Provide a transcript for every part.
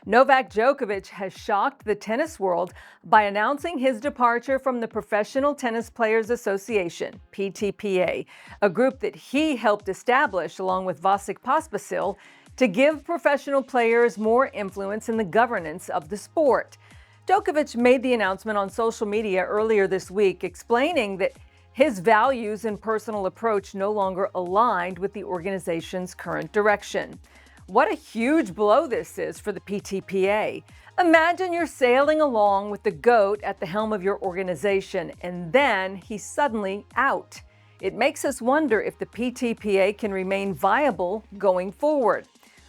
Novak Djokovic has shocked the tennis world by announcing his departure from the Professional Tennis Players Association, PTPA, a group that he helped establish along with Vasek Pospisil to give professional players more influence in the governance of the sport. Djokovic made the announcement on social media earlier this week, explaining that his values and personal approach no longer aligned with the organization's current direction. What a huge blow this is for the PTPA. Imagine you're sailing along with the GOAT at the helm of your organization, and then he's suddenly out. It makes us wonder if the PTPA can remain viable going forward.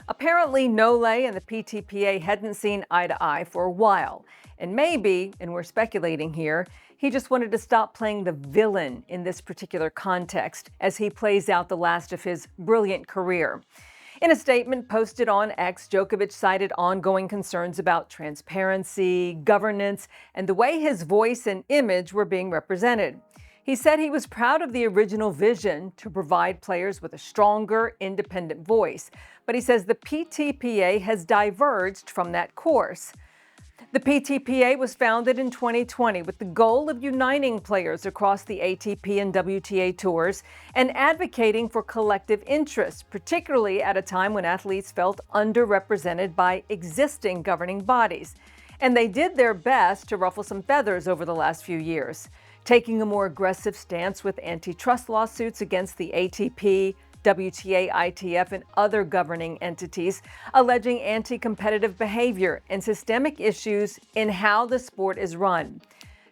Apparently, Nole and the PTPA hadn't seen eye to eye for a while. And maybe, and we're speculating here, he just wanted to stop playing the villain in this particular context as he plays out the last of his brilliant career. In a statement posted on X, Djokovic cited ongoing concerns about transparency, governance, and the way his voice and image were being represented. He said he was proud of the original vision to provide players with a stronger, independent voice, but he says the PTPA has diverged from that course. The PTPA was founded in 2020 with the goal of uniting players across the ATP and WTA tours and advocating for collective interests, particularly at a time when athletes felt underrepresented by existing governing bodies. And they did their best to ruffle some feathers over the last few years, taking a more aggressive stance with antitrust lawsuits against the ATP, WTA, ITF, and other governing entities, alleging anti-competitive behavior and systemic issues in how the sport is run.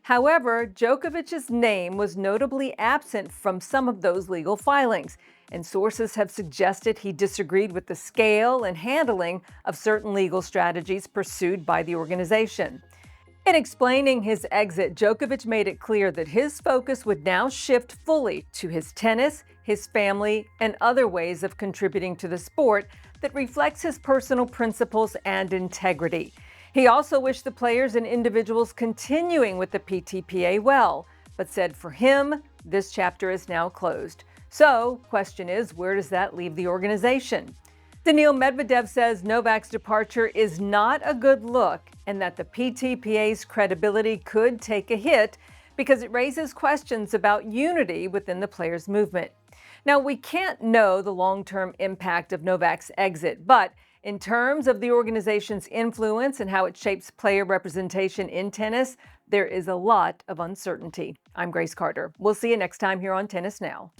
However, Djokovic's name was notably absent from some of those legal filings, and sources have suggested he disagreed with the scale and handling of certain legal strategies pursued by the organization. In explaining his exit, Djokovic made it clear that his focus would now shift fully to his tennis, his family, and other ways of contributing to the sport that reflects his personal principles and integrity. He also wished the players and individuals continuing with the PTPA well, but said for him, this chapter is now closed. So, question is, where does that leave the organization? Daniil Medvedev says Novak's departure is not a good look and that the PTPA's credibility could take a hit because it raises questions about unity within the players' movement. Now, we can't know the long-term impact of Novak's exit, but in terms of the organization's influence and how it shapes player representation in tennis, there is a lot of uncertainty. I'm Grace Carter. We'll see you next time here on Tennis Now.